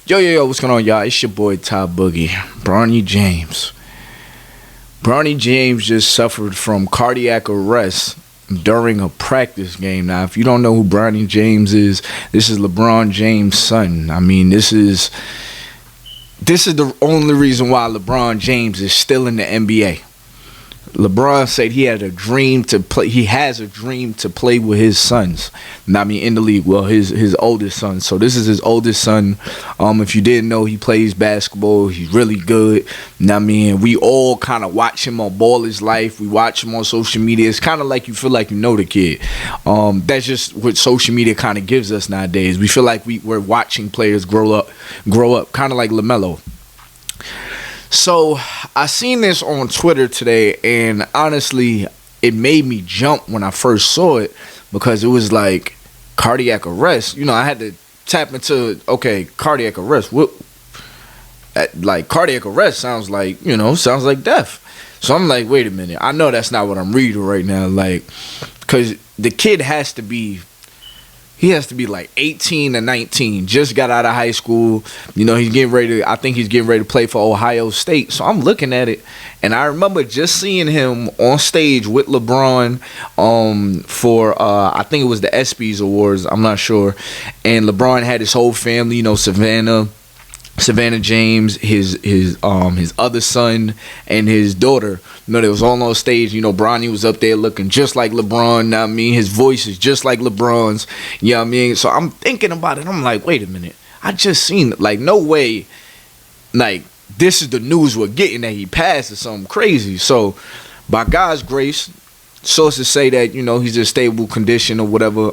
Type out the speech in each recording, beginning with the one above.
Yo, what's going on, y'all? It's your boy, Ty Boogie. Bronny James. Bronny James just suffered from cardiac arrest during a practice game. Now, if you don't know who Bronny James is, this is LeBron James' son. I mean, this is the only reason why LeBron James is still in the NBA. LeBron said he had a dream to play. He has a dream to play with his sons. I mean, in the league. Well, his oldest son. So this is his oldest son. If you didn't know, he plays basketball. He's really good. I mean, we all kind of watch him on Ball His Life. We watch him on social media. It's kind of like you feel like you know the kid. That's just what social media kind of gives us nowadays. We feel like we're watching players grow up, kind of like LaMelo. So I seen this on Twitter today, and honestly, it made me jump when I first saw it because it was like cardiac arrest. You know, I had to tap into, okay, cardiac arrest. What? Like cardiac arrest sounds like death. So I'm like, wait a minute. I know that's not what I'm reading right now. Like, because the kid has to be like 18 to 19, just got out of high school. You know, I think he's getting ready to play for Ohio State. So I'm looking at it, and I remember just seeing him on stage with LeBron for, I think it was the ESPYs Awards, I'm not sure. And LeBron had his whole family, you know, Savannah James, his other son, and his daughter. You know, they was all on stage. You know, Bronny was up there looking just like LeBron. You know what I mean? His voice is just like LeBron's. You know what I mean? So I'm thinking about it. I'm like, wait a minute. I just seen it. Like, no way. Like, this is the news we're getting that he passed or something crazy. So, by God's grace, sources say that, you know, he's in stable condition or whatever,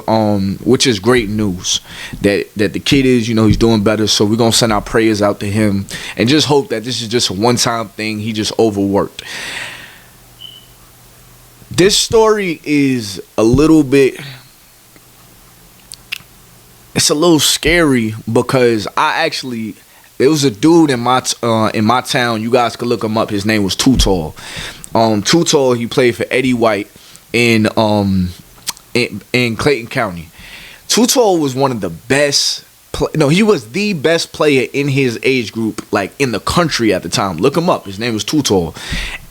which is great news that the kid is, you know, he's doing better. So we're gonna send our prayers out to him and just hope that this is just a one-time thing. He just overworked. This story is a little bit, it's a little scary because there was a dude in my town. You guys could look him up. His name was Too Tall. Too Tall. He played for Eddie White in Clayton County. Too Tall was one of the best. He was the best player in his age group, like in the country at the time. Look him up. His name was Too Tall,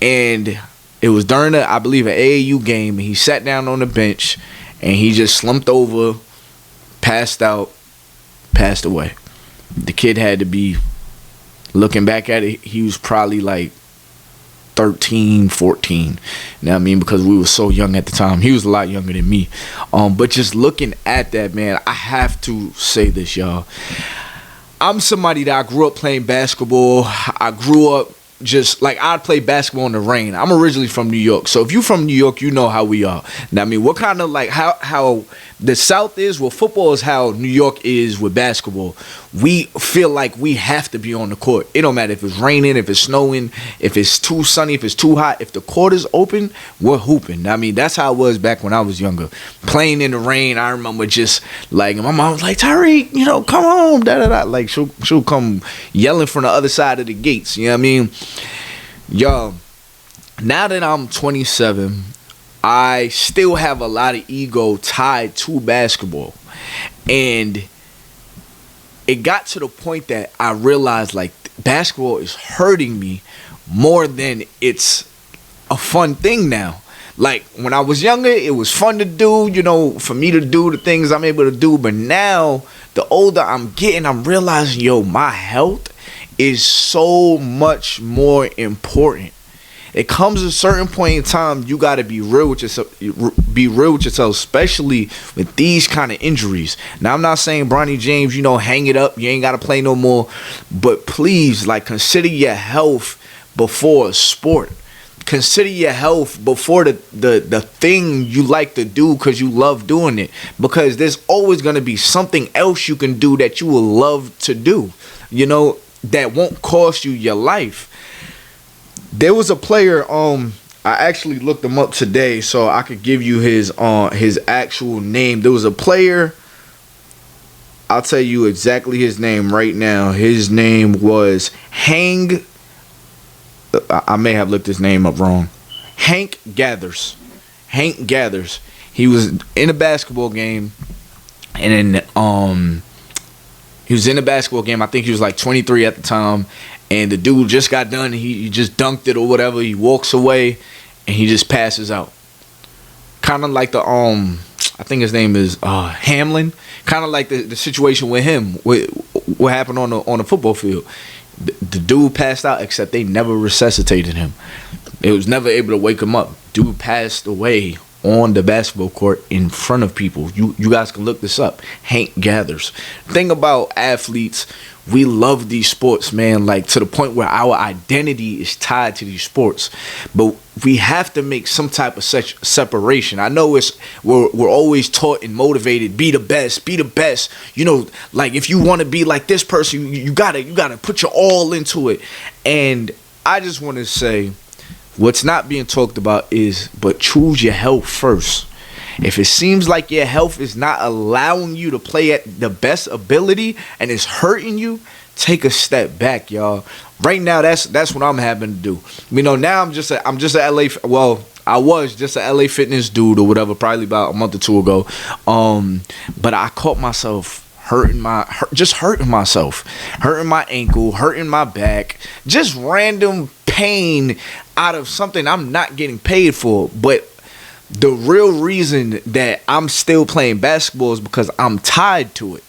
and it was during I believe an AAU game. And he sat down on the bench, and he just slumped over, passed out, passed away. The kid had to be, looking back at it, he was probably like 13, 14. You know what I mean? Because we were so young at the time. He was a lot younger than me. But just looking at that, man, I have to say this, y'all. I'm somebody that I grew up playing basketball. I grew up just like I'd play basketball in the rain. I'm originally from New York. So if you're from New York, you know how we are. Now, I mean, what kind of like how the South is, well, football is how New York is with basketball. We feel like we have to be on the court. It don't matter if it's raining, if it's snowing, if it's too sunny, if it's too hot. If the court is open, we're hooping. I mean, that's how it was back when I was younger. Playing in the rain, I remember just like, my mom was like, Tyreek, you know, come home, da-da-da. Like, she'll come yelling from the other side of the gates. You know what I mean? Yo, now that I'm 27, I still have a lot of ego tied to basketball. And it got to the point that I realized, like, basketball is hurting me more than it's a fun thing now. Like, when I was younger, it was fun to do, you know, for me to do the things I'm able to do. But now, the older I'm getting, I'm realizing, yo, my health is so much more important. It comes a certain point in time you got to be real with yourself, especially with these kind of injuries. Now, I'm not saying Bronny James, you know, hang it up, you ain't got to play no more, but please, like, consider your health before a sport. Consider your health before the thing you like to do because you love doing it, because there's always going to be something else you can do that you will love to do, you know, that won't cost you your life. There was a player, I actually looked him up today so I could give you his actual name. There was a player, I'll tell you exactly his name right now. His name was I may have looked his name up wrong. Hank Gathers. He was in a basketball game, and then He was in a basketball game. I think he was like 23 at the time. And the dude just got done. He just dunked it or whatever. He walks away and he just passes out. Kind of like I think his name is Hamlin. Kind of like the situation with him. With what happened on the football field. The dude passed out, except they never resuscitated him. They was never able to wake him up. Dude passed away on the basketball court in front of people. You guys can look this up. Hank Gathers. Thing about athletes, we love these sports, man, like to the point where our identity is tied to these sports. But we have to make some type of such separation. I know we're always taught and motivated, be the best, be the best. You know, like if you want to be like this person, you gotta put your all into it. And I just want to say, what's not being talked about is, but choose your health first. If it seems like your health is not allowing you to play at the best ability and it's hurting you, take a step back, y'all. Right now, that's what I'm having to do. You know, now I'm just a LA. Well, I was just a LA Fitness dude or whatever, probably about a month or two ago. But I caught myself hurting myself, hurting my ankle, hurting my back, just random pain out of something I'm not getting paid for. But the real reason that I'm still playing basketball is because I'm tied to it.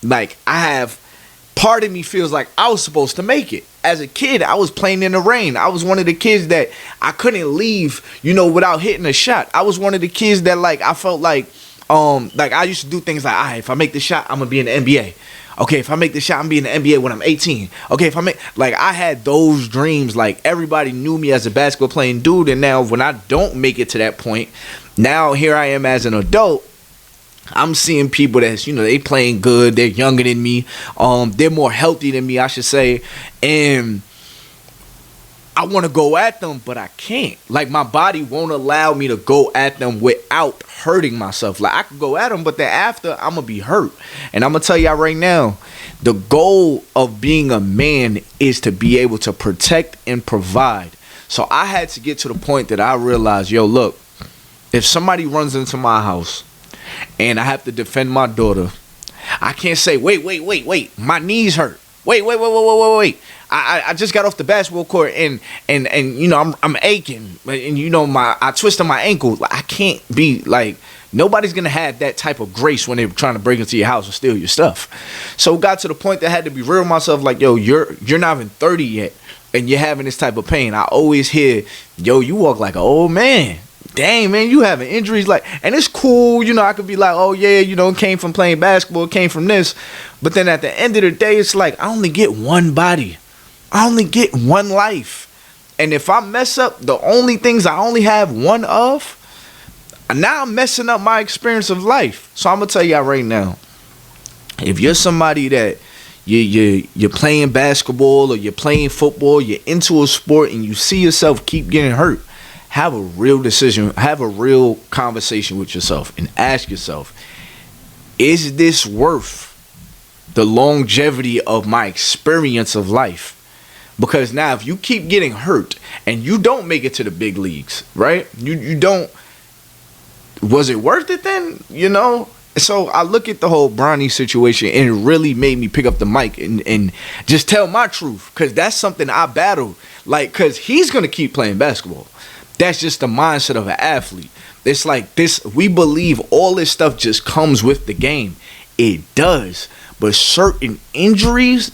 Like, part of me feels like I was supposed to make it. As a kid, I was playing in the rain. I was one of the kids that I couldn't leave, without hitting a shot. I was one of the kids that, like, I felt like I used to do things like, all right, if I make the shot, I'm gonna be in the NBA. Okay, if I make the shot, I'm gonna be in the NBA when I'm 18. Okay, I had those dreams. Like, everybody knew me as a basketball playing dude, and now when I don't make it to that point, now here I am as an adult. I'm seeing people that's, they playing good, they're younger than me, they're more healthy than me, I should say, and I want to go at them, but I can't. Like, my body won't allow me to go at them without hurting myself. Like, I could go at them, but then after, I'm going to be hurt. And I'm going to tell y'all right now, the goal of being a man is to be able to protect and provide. So I had to get to the point that I realized, look, if somebody runs into my house and I have to defend my daughter, I can't say, wait, my knees hurt. Wait. I just got off the basketball court and I'm aching, and I twisted my ankle. I can't be like, nobody's gonna have that type of grace when they're trying to break into your house and steal your stuff. So it got to the point that I had to be real with myself, like, you're not even 30 yet and you're having this type of pain. I always hear, you walk like an old man. Dang, man, you having injuries, like, and it's cool, I could be like, oh yeah, it came from playing basketball, it came from this, but then at the end of the day, it's like, I only get one body, I only get one life, and if I mess up the only things I only have one of, now I'm messing up my experience of life. So I'm gonna tell y'all right now, if you're somebody that you're playing basketball or you're playing football, you're into a sport and you see yourself keep getting hurt, have a real decision, have a real conversation with yourself and ask yourself, is this worth the longevity of my experience of life? Because now if you keep getting hurt and you don't make it to the big leagues, right? You don't, was it worth it then? So I look at the whole Bronny situation and it really made me pick up the mic and just tell my truth, because that's something I battled. Like, because he's going to keep playing basketball. That's just the mindset of an athlete. It's like this, we believe all this stuff just comes with the game. It does. But certain injuries,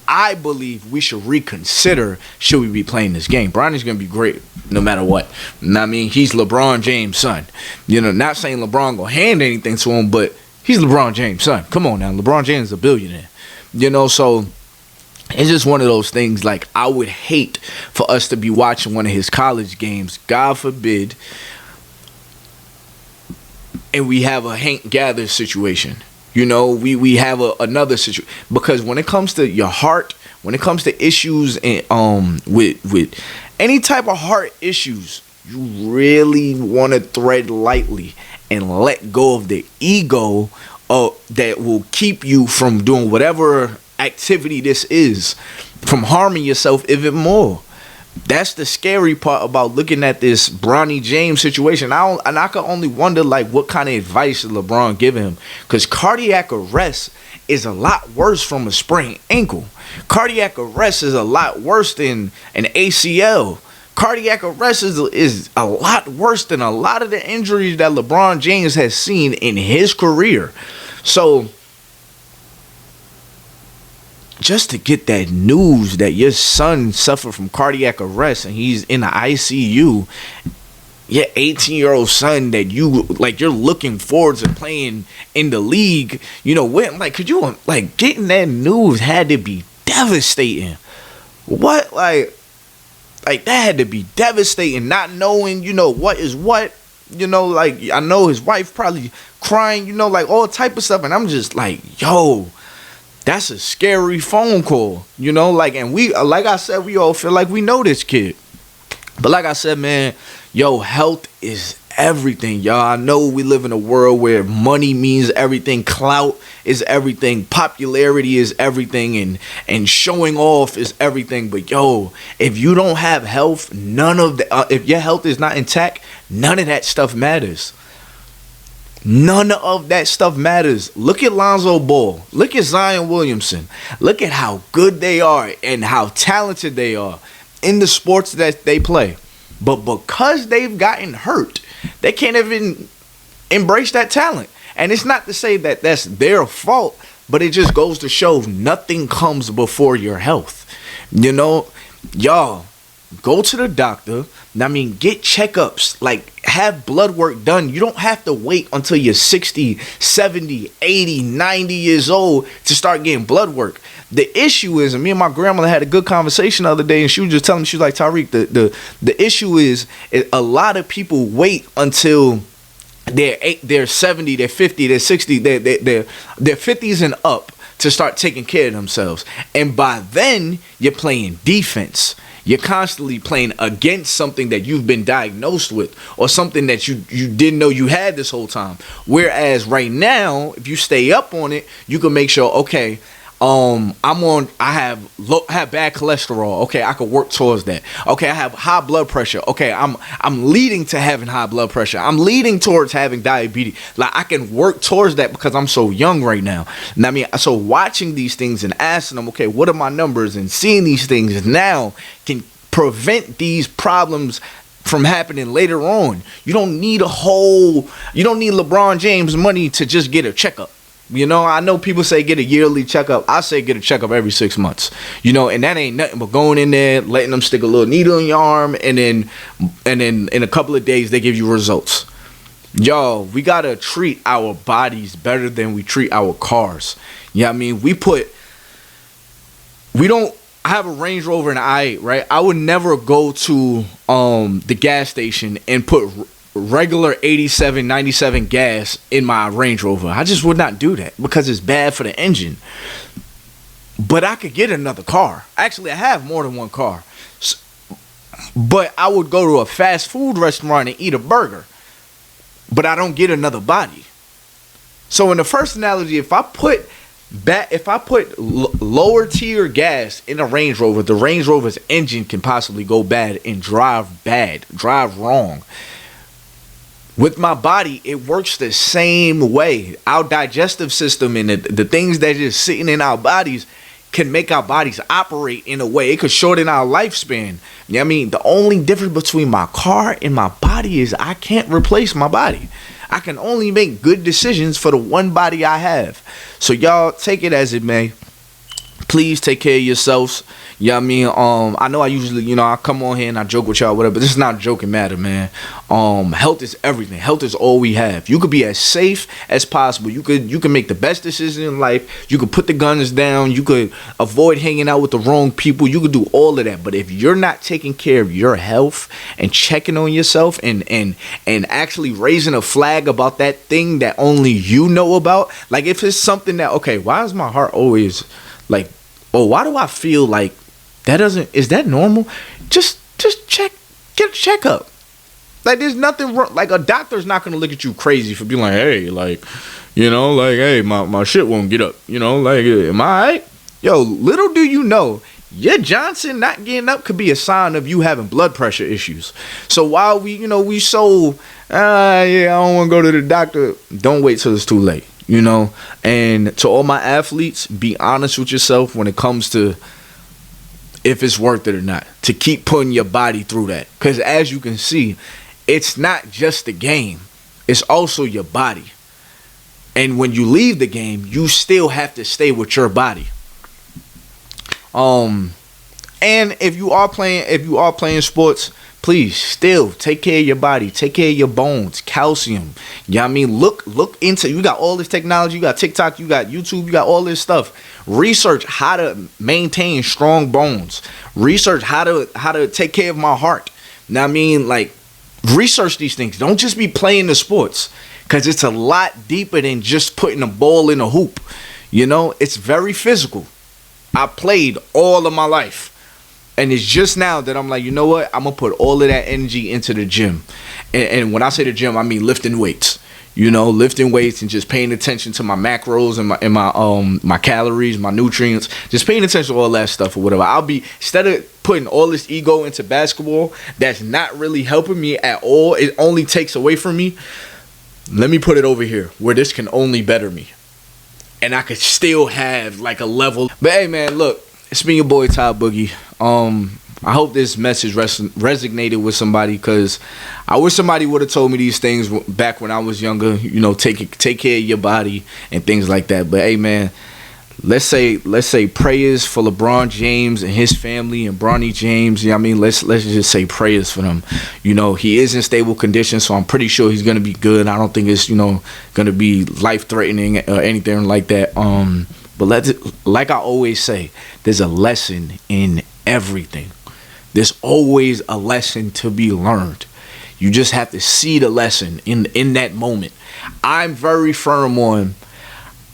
I believe we should reconsider, should we be playing this game. Bronny's going to be great no matter what. I mean, he's LeBron James' son. Not saying LeBron going to hand anything to him, but he's LeBron James' son. Come on now. LeBron James is a billionaire. So it's just one of those things. Like, I would hate for us to be watching one of his college games, God forbid, and we have a Hank Gathers situation. We have another situation, because when it comes to your heart, when it comes to issues and with any type of heart issues, you really want to tread lightly and let go of the ego that will keep you from doing whatever activity this is, from harming yourself even more. That's the scary part about looking at this Bronny James situation. I can only wonder like what kind of advice is LeBron giving him, because cardiac arrest is a lot worse from a sprained ankle. Cardiac arrest is a lot worse than an ACL. Cardiac arrest is a lot worse than a lot of the injuries that LeBron James has seen in his career. So just to get that news that your son suffered from cardiac arrest and he's in the ICU, your 18-year-old son that you're looking forward to playing in the league, when could you getting that news had to be devastating. What that had to be devastating, not knowing, what is what, I know his wife probably crying, all type of stuff, and I'm just like, yo, that's a scary phone call, and we, like I said, we all feel like we know this kid. But like I said, man, yo, health is everything, y'all. I know we live in a world where money means everything, clout is everything, popularity is everything, and showing off is everything. But yo, if you don't have health, none of the if your health is not intact, none of that stuff matters. None of that stuff matters. Look at Lonzo Ball. Look at Zion Williamson. Look at how good they are and how talented they are in the sports that they play. But because they've gotten hurt, they can't even embrace that talent. And it's not to say that that's their fault, but it just goes to show nothing comes before your health. Y'all, go to the doctor. Get checkups. Have blood work done. You don't have to wait until you're 60, 70, 80, 90 years old to start getting blood work. The issue is, and me and my grandmother had a good conversation the other day, and she was just telling me, she was like, Tariq, the issue is a lot of people wait until they're 70, they're 50, they're 60, they're 50s and up to start taking care of themselves. And by then, you're playing defense. You're constantly playing against something that you've been diagnosed with, or something that you didn't know you had this whole time. Whereas right now, if you stay up on it, you can make sure, okay, I have bad cholesterol. Okay, I could work towards that. Okay, I have high blood pressure. Okay, I'm leading to having high blood pressure. I'm leading towards having diabetes. I can work towards that because I'm so young right now. And so watching these things and asking them, okay, what are my numbers, and seeing these things now can prevent these problems from happening later on. You don't need LeBron James money to just get a checkup. I know people say get a yearly checkup. I say get a checkup every 6 months. And that ain't nothing but going in there, letting them stick a little needle in your arm, and then in a couple of days they give you results. Y'all, we gotta treat our bodies better than we treat our cars. I have a Range Rover and I8, right? I would never go to the gas station and put regular 87, 97 gas in my Range Rover. I just would not do that because it's bad for the engine. But I could get another car. Actually, I have more than one car. But I would go to a fast food restaurant and eat a burger. But I don't get another body. So in the first analogy, if I put lower tier gas in a Range Rover, the Range Rover's engine can possibly go bad and drive wrong. With my body, it works the same way. Our digestive system and the things that are sitting in our bodies can make our bodies operate in a way. It could shorten our lifespan. The only difference between my car and my body is I can't replace my body. I can only make good decisions for the one body I have. So y'all, take it as it may. Please take care of yourselves. I know I usually, I come on here and I joke with y'all, whatever, but this is not a joking matter, man. Health is everything. Health is all we have. You could be as safe as possible. You can make the best decision in life. You could put the guns down. You could avoid hanging out with the wrong people. You could do all of that. But if you're not taking care of your health and checking on yourself and actually raising a flag about that thing that only you know about, if it's something that, okay, why is my heart always why do I feel like that is that normal? Just get a checkup. There's nothing wrong. A doctor's not gonna look at you crazy for being like, hey, hey, my shit won't get up. Am I right? Yo, little do you know, your Johnson not getting up could be a sign of you having blood pressure issues. So while we so, yeah, I don't want to go to the doctor, don't wait till it's too late, And to all my athletes, be honest with yourself when it comes to if it's worth it or not, to keep putting your body through that. Because as you can see, it's not just the game, it's also your body. And when you leave the game, you still have to stay with your body. And if you are playing sports, please still take care of your body, take care of your bones, calcium. You know what I mean? Look into, you got all this technology, you got TikTok, you got YouTube, you got all this stuff. Research how to maintain strong bones. Research how to take care of my heart. Now I mean, like, research these things. Don't just be playing the sports, because it's a lot deeper than just putting a ball in a hoop. It's very physical. I played all of my life. And it's just now that I'm like, you know what? I'm going to put all of that energy into the gym. And when I say the gym, I mean lifting weights. Lifting weights and just paying attention to my macros and my calories, my nutrients. Just paying attention to all that stuff or whatever. Instead of putting all this ego into basketball that's not really helping me at all, it only takes away from me. Let me put it over here where this can only better me. And I could still have like a level. But hey, man, look. It's been your boy Ty Boogie. I hope this message resonated with somebody, because I wish somebody would have told me these things back when I was younger. Take care of your body and things like that. But hey, man, let's say prayers for LeBron James and his family and Bronny James. I mean, let's just say prayers for them. He is in stable condition, so I'm pretty sure he's gonna be good. I don't think it's gonna be life threatening or anything like that. But like I always say, there's a lesson in everything. There's always a lesson to be learned. You just have to see the lesson in that moment. I'm very firm on,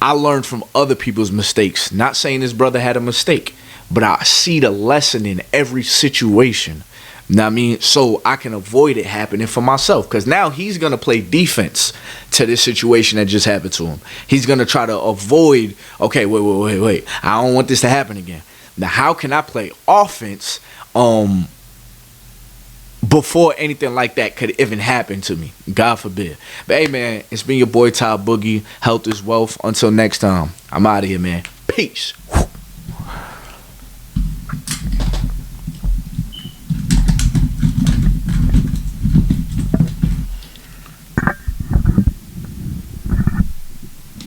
I learned from other people's mistakes. Not saying this brother had a mistake, but I see the lesson in every situation. Know what I mean? So I can avoid it happening for myself. Because now he's going to play defense to this situation that just happened to him. He's going to try to avoid, okay, wait. I don't want this to happen again. Now, how can I play offense before anything like that could even happen to me? God forbid. But hey, man, it's been your boy Ty Boogie. Health is wealth. Until next time, I'm out of here, man. Peace.